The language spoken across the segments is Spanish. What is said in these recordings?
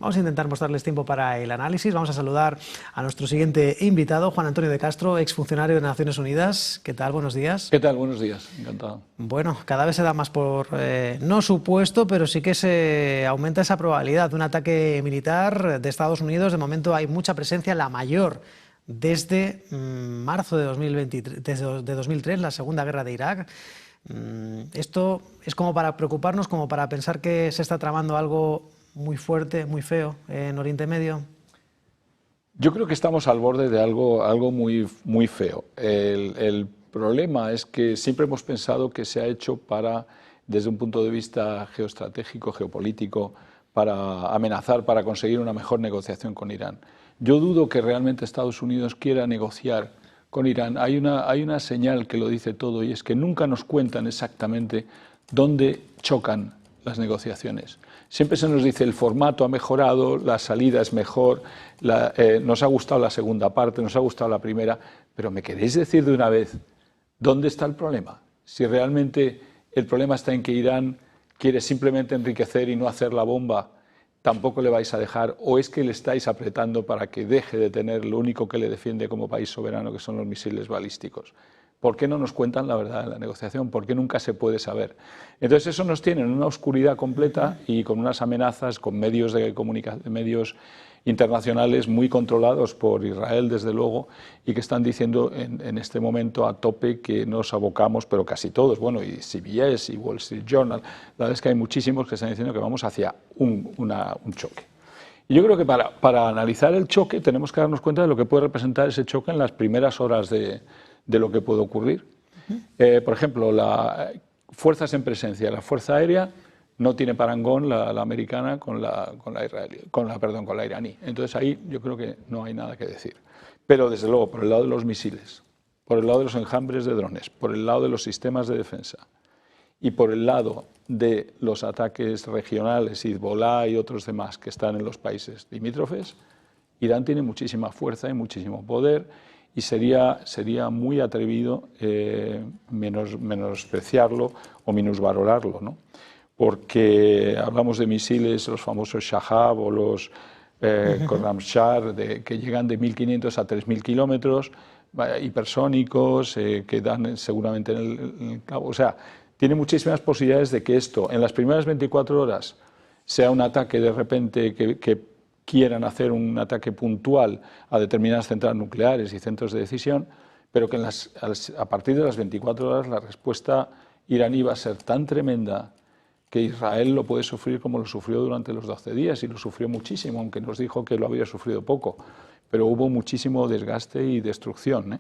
Vamos a intentar mostrarles tiempo para el análisis. Vamos a saludar a nuestro siguiente invitado, Juan Antonio de Castro, exfuncionario de Naciones Unidas. ¿Qué tal? Buenos días. ¿Qué tal? Buenos días. Encantado. Bueno, cada vez se da más por, no supuesto, pero sí que se aumenta esa probabilidad de un ataque militar de Estados Unidos. De momento hay mucha presencia, la mayor desde marzo de 2003, la Segunda Guerra de Irak. Esto es como para preocuparnos, como para pensar que se está tramando algo muy fuerte, muy feo en Oriente Medio. Yo creo que estamos al borde de algo muy feo. El problema es que siempre hemos pensado que se ha hecho desde un punto de vista geoestratégico, geopolítico, para amenazar, para conseguir una mejor negociación con Irán. Yo dudo que realmente Estados Unidos quiera negociar con Irán. Hay una señal que lo dice todo, y es que nunca nos cuentan exactamente dónde chocan las negociaciones. Siempre se nos dice el formato ha mejorado, la salida es mejor, nos ha gustado la segunda parte, nos ha gustado la primera, pero ¿me queréis decir de una vez dónde está el problema? Si realmente el problema está en que Irán quiere simplemente enriquecer y no hacer la bomba, tampoco le vais a dejar, o es que le estáis apretando para que deje de tener lo único que le defiende como país soberano, que son los misiles balísticos. ¿Por qué no nos cuentan la verdad en la negociación? ¿Por qué nunca se puede saber? Entonces eso nos tiene en una oscuridad completa y con unas amenazas, con medios de comunicación, medios internacionales muy controlados por Israel, desde luego, y que están diciendo en este momento a tope que nos abocamos, pero casi todos, bueno, y CBS y Wall Street Journal, la verdad es que hay muchísimos que están diciendo que vamos hacia un choque. Y yo creo que para analizar el choque tenemos que darnos cuenta de lo que puede representar ese choque en las primeras horas de lo que puede ocurrir. Por ejemplo, fuerzas en presencia. La Fuerza Aérea no tiene parangón, la americana, con la iraní. Entonces ahí yo creo que no hay nada que decir. Pero desde luego, por el lado de los misiles, por el lado de los enjambres de drones, por el lado de los sistemas de defensa y por el lado de los ataques regionales, Hezbollah y otros demás que están en los países limítrofes, Irán tiene muchísima fuerza y muchísimo poder, y sería muy atrevido menospreciarlo o minusvalorarlo, ¿no? Porque hablamos de misiles, los famosos Shahab o los Khorramshahr, que llegan de 1.500 a 3.000 kilómetros, hipersónicos, que dan seguramente en el cabo. O sea, tiene muchísimas posibilidades de que esto, en las primeras 24 horas, sea un ataque de repente que quieran hacer un ataque puntual a determinadas centrales nucleares y centros de decisión, pero que a partir de las 24 horas la respuesta iraní va a ser tan tremenda que Israel lo puede sufrir como lo sufrió durante los 12 días, y lo sufrió muchísimo, aunque nos dijo que lo había sufrido poco, pero hubo muchísimo desgaste y destrucción, ¿eh?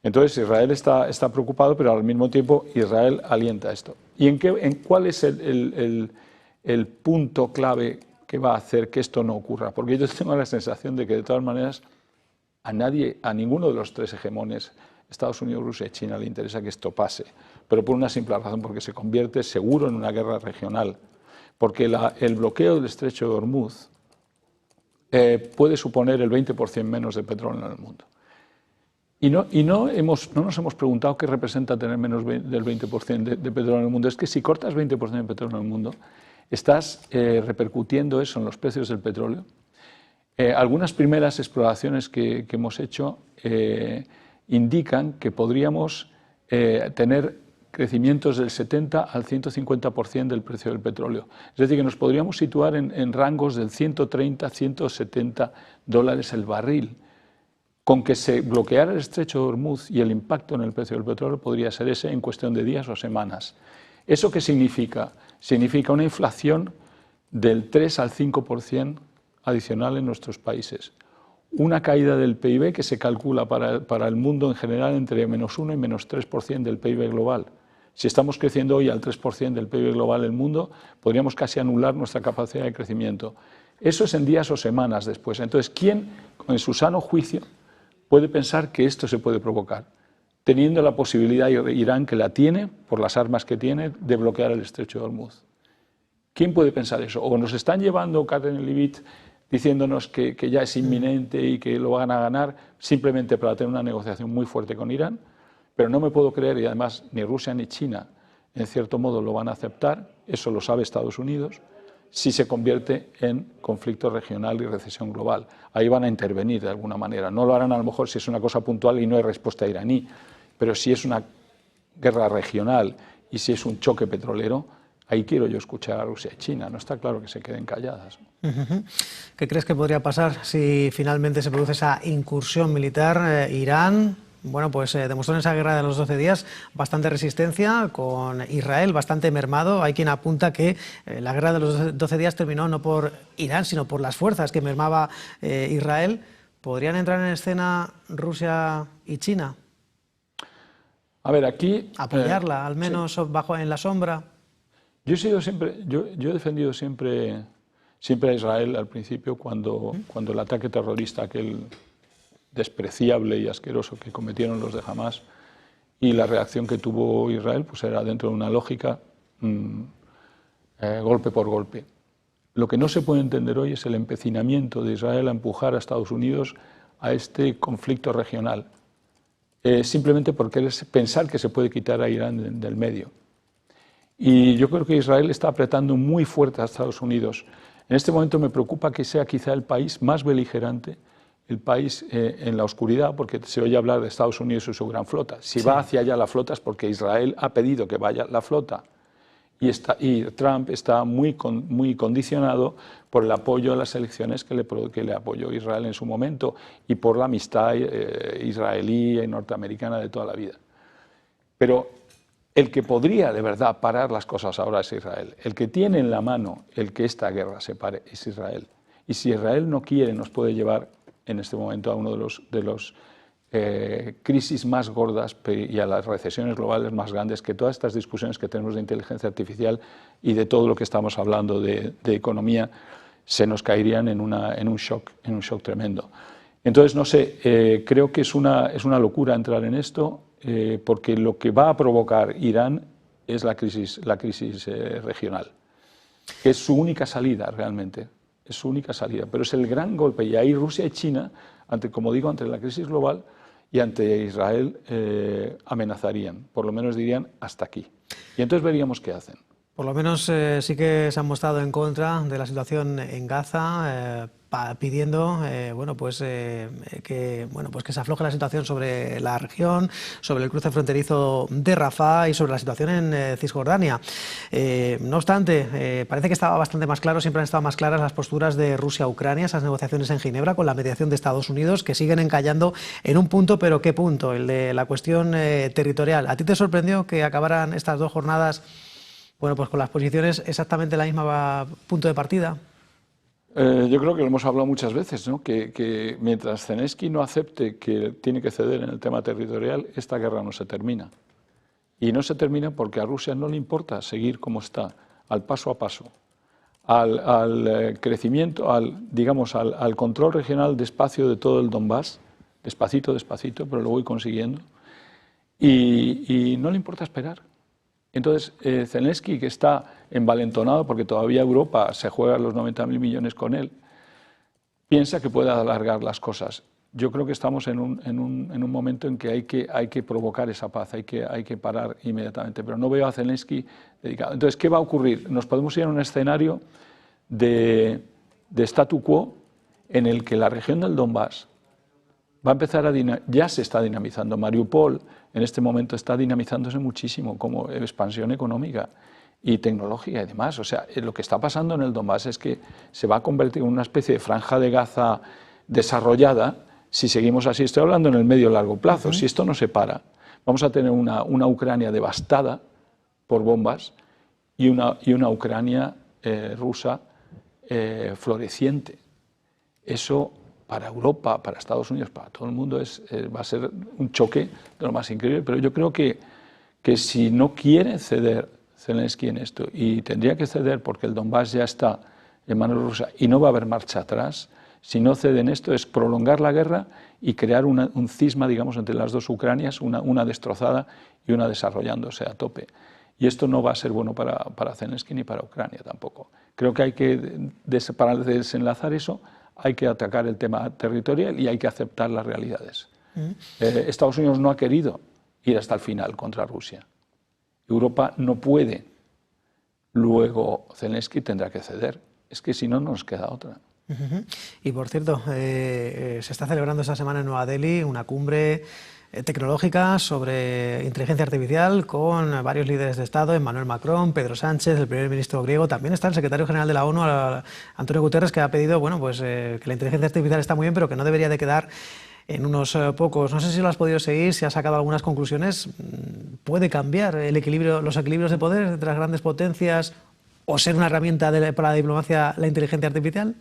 Entonces Israel está preocupado, pero al mismo tiempo Israel alienta esto. ¿Y cuál es el punto clave que va a hacer que esto no ocurra? Porque yo tengo la sensación de que de todas maneras a ninguno de los tres hegemones, Estados Unidos, Rusia y China, le interesa que esto pase, pero por una simple razón, porque se convierte seguro en una guerra regional, porque el bloqueo del estrecho de Hormuz puede suponer el 20% menos de petróleo en el mundo. Y no nos hemos preguntado qué representa tener menos del 20% de petróleo en el mundo. Es que si cortas 20% de petróleo en el mundo, estás repercutiendo eso en los precios del petróleo. Algunas primeras exploraciones que hemos hecho indican que podríamos tener crecimientos del 70 al 150% del precio del petróleo. Es decir, que nos podríamos situar en rangos del 130, 170 dólares el barril. Con que se bloqueara el estrecho de Hormuz, y el impacto en el precio del petróleo podría ser ese en cuestión de días o semanas. ¿Eso qué significa? Significa una inflación del 3 al 5% adicional en nuestros países. Una caída del PIB que se calcula para el mundo en general entre -1 y -3% del PIB global. Si estamos creciendo hoy al 3% del PIB global en el mundo, podríamos casi anular nuestra capacidad de crecimiento. Eso es en días o semanas después. Entonces, ¿quién, en su sano juicio, puede pensar que esto se puede provocar, teniendo la posibilidad Irán, que la tiene, por las armas que tiene, de bloquear el estrecho de Hormuz? ¿Quién puede pensar eso? O nos están llevando Karen Leavitt diciéndonos que ya es inminente y que lo van a ganar simplemente para tener una negociación muy fuerte con Irán, pero no me puedo creer, y además ni Rusia ni China en cierto modo lo van a aceptar, eso lo sabe Estados Unidos, si se convierte en conflicto regional y recesión global. Ahí van a intervenir de alguna manera. No lo harán a lo mejor si es una cosa puntual y no hay respuesta iraní, pero si es una guerra regional y si es un choque petrolero, ahí quiero yo escuchar a Rusia y China. No está claro que se queden calladas. ¿Qué crees que podría pasar si finalmente se produce esa incursión militar? Irán, bueno, pues demostró en esa guerra de los 12 días bastante resistencia, con Israel bastante mermado. Hay quien apunta que la guerra de los 12 días terminó no por Irán, sino por las fuerzas que mermaba Israel. ¿Podrían entrar en escena Rusia y China? A ver, aquí... ¿Apoyarla, al menos sí, bajo en la sombra? Yo he defendido siempre a Israel al principio cuando el ataque terrorista, aquel despreciable y asqueroso que cometieron los de Hamás, y la reacción que tuvo Israel pues era dentro de una lógica golpe por golpe. Lo que no se puede entender hoy es el empecinamiento de Israel a empujar a Estados Unidos a este conflicto regional, simplemente porque es pensar que se puede quitar a Irán del medio. Y yo creo que Israel está apretando muy fuerte a Estados Unidos. En este momento me preocupa que sea quizá el país más beligerante, el país en la oscuridad, porque se oye hablar de Estados Unidos y su gran flota. Si va hacia allá la flota es porque Israel ha pedido que vaya la flota. Y Trump está muy condicionado por el apoyo a las elecciones que le apoyó Israel en su momento y por la amistad israelí y norteamericana de toda la vida. Pero el que podría de verdad parar las cosas ahora es Israel. El que tiene en la mano el que esta guerra se pare es Israel. Y si Israel no quiere, nos puede llevar en este momento a uno de los crisis más gordas y a las recesiones globales más grandes, que todas estas discusiones que tenemos de inteligencia artificial y de todo lo que estamos hablando de economía se nos caerían en un shock tremendo. Entonces, no sé, creo que es una locura entrar en esto, porque lo que va a provocar Irán es la crisis regional, que es su única salida realmente, es su única salida, pero es el gran golpe, y ahí Rusia y China, como digo, ante la crisis global y ante Israel, amenazarían, por lo menos dirían hasta aquí, y entonces veríamos qué hacen. Por lo menos sí que se han mostrado en contra de la situación en Gaza, pidiendo que se afloje la situación sobre la región, sobre el cruce fronterizo de Rafah y sobre la situación en Cisjordania. No obstante, parece que estaba bastante más claro, siempre han estado más claras las posturas de Rusia-Ucrania, esas negociaciones en Ginebra con la mediación de Estados Unidos, que siguen encallando en un punto, pero ¿qué punto? El de la cuestión territorial. ¿A ti te sorprendió que acabaran estas dos jornadas con las posiciones exactamente la misma punto de partida? Yo creo que lo hemos hablado muchas veces, ¿no? que mientras Zelensky no acepte que tiene que ceder en el tema territorial, esta guerra no se termina. Y no se termina porque a Rusia no le importa seguir como está, al paso a paso, al crecimiento, al control regional despacio de todo el Donbass, despacito, pero lo voy consiguiendo, y no le importa esperar. Entonces, Zelensky, que está envalentonado porque todavía Europa se juega los 90.000 millones con él, piensa que puede alargar las cosas. Yo creo que estamos en un momento en que hay que provocar esa paz, hay que parar inmediatamente, pero no veo a Zelensky dedicado. Entonces, ¿qué va a ocurrir? Nos podemos ir a un escenario de statu quo en el que la región del Donbass va a empezar ya se está dinamizando. Mariupol en este momento está dinamizándose muchísimo como expansión económica y tecnológica y demás. O sea, lo que está pasando en el Donbass es que se va a convertir en una especie de franja de Gaza desarrollada si seguimos así. Estoy hablando en el medio y largo plazo. Si esto no se para, vamos a tener una Ucrania devastada por bombas y una Ucrania rusa floreciente. Eso para Europa, para Estados Unidos, para todo el mundo va a ser un choque de lo más increíble. Pero yo creo que si no quiere ceder Zelensky en esto, y tendría que ceder porque el Donbass ya está en manos rusas y no va a haber marcha atrás, si no cede en esto es prolongar la guerra y crear un cisma, digamos, entre las dos Ucranias, una destrozada y una desarrollándose a tope. Y esto no va a ser bueno para Zelensky ni para Ucrania tampoco. Creo que hay que, para desenlazar eso, hay que atacar el tema territorial y hay que aceptar las realidades. Estados Unidos no ha querido ir hasta el final contra Rusia. Europa no puede luego Zelensky tendrá que ceder. Es que si no, no nos queda otra. Y por cierto, se está celebrando esta semana en Nueva Delhi una cumbre tecnológica sobre inteligencia artificial con varios líderes de Estado, Emmanuel Macron, Pedro Sánchez, el primer ministro griego. También está el secretario general de la ONU, Antonio Guterres, que ha pedido que la inteligencia artificial está muy bien, pero que no debería de quedar en unos pocos. No sé si lo has podido seguir, si has sacado algunas conclusiones. ¿Puede cambiar los equilibrios de poder entre las grandes potencias o ser una herramienta para la diplomacia la inteligencia artificial?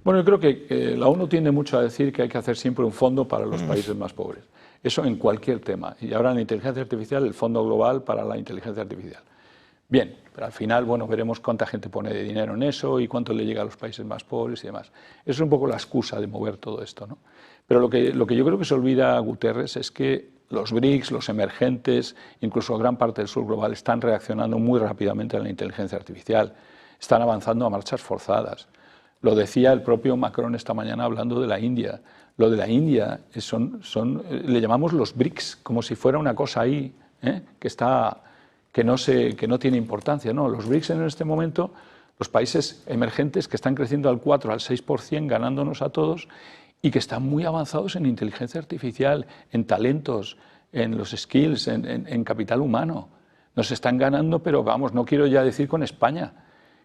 Bueno, yo creo que la ONU tiende mucho a decir que hay que hacer siempre un fondo para los países más pobres. Eso en cualquier tema. Y ahora en la inteligencia artificial, el fondo global para la inteligencia artificial. Bien, pero al final, bueno, veremos cuánta gente pone de dinero en eso y cuánto le llega a los países más pobres y demás. Eso es un poco la excusa de mover todo esto, ¿no? Pero lo que yo creo que se olvida Guterres es que los BRICS, los emergentes, incluso gran parte del sur global, están reaccionando muy rápidamente a la inteligencia artificial. Están avanzando a marchas forzadas. Lo decía el propio Macron esta mañana hablando de la India. Lo de la India le llamamos los BRICS, como si fuera una cosa ahí, que no tiene importancia. No, los BRICS en este momento, los países emergentes que están creciendo al 4, al 6%, ganándonos a todos, y que están muy avanzados en inteligencia artificial, en talentos, en los skills, en capital humano. Nos están ganando, pero vamos, no quiero ya decir con España,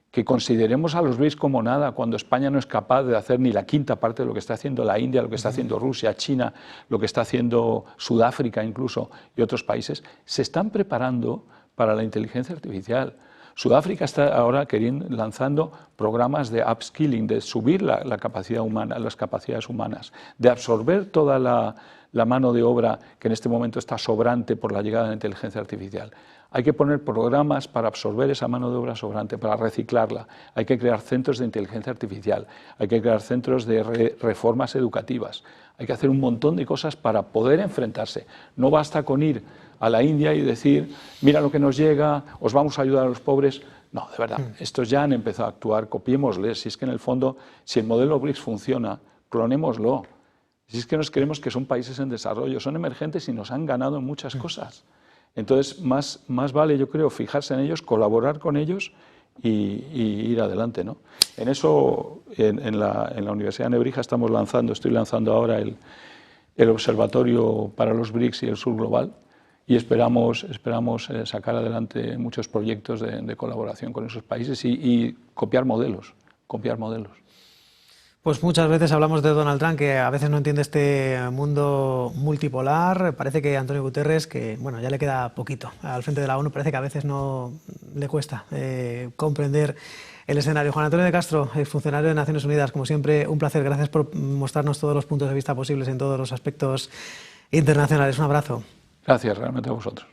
que consideremos a los BRICS como nada cuando España no es capaz de hacer ni la quinta parte de lo que está haciendo la India, lo que está haciendo Rusia, China, lo que está haciendo Sudáfrica incluso y otros países. Se están preparando para la inteligencia artificial. Sudáfrica está ahora lanzando programas de upskilling, de subir la capacidad humana, las capacidades humanas, de absorber toda la mano de obra que en este momento está sobrante por la llegada de la inteligencia artificial. Hay que poner programas para absorber esa mano de obra sobrante, para reciclarla. Hay que crear centros de inteligencia artificial, hay que crear centros de reformas educativas. Hay que hacer un montón de cosas para poder enfrentarse. No basta con ir a la India y decir, mira lo que nos llega, os vamos a ayudar a los pobres. No, de verdad, estos ya han empezado a actuar, copiémosles. Si es que en el fondo, si el modelo BRICS funciona, clonémoslo. Si es que nos creemos que son países en desarrollo, son emergentes y nos han ganado en muchas cosas. Entonces, más vale, yo creo, fijarse en ellos, colaborar con ellos y ir adelante, ¿no? En eso, en la Universidad de Nebrija estoy lanzando ahora el Observatorio para los BRICS y el Sur Global y esperamos sacar adelante muchos proyectos de colaboración con esos países y copiar modelos. Pues muchas veces hablamos de Donald Trump, que a veces no entiende este mundo multipolar. Parece que Antonio Guterres, que bueno, ya le queda poquito al frente de la ONU, parece que a veces no le cuesta comprender el escenario. Juan Antonio de Castro, exfuncionario de Naciones Unidas, como siempre, un placer. Gracias por mostrarnos todos los puntos de vista posibles en todos los aspectos internacionales. Un abrazo. Gracias realmente a vosotros.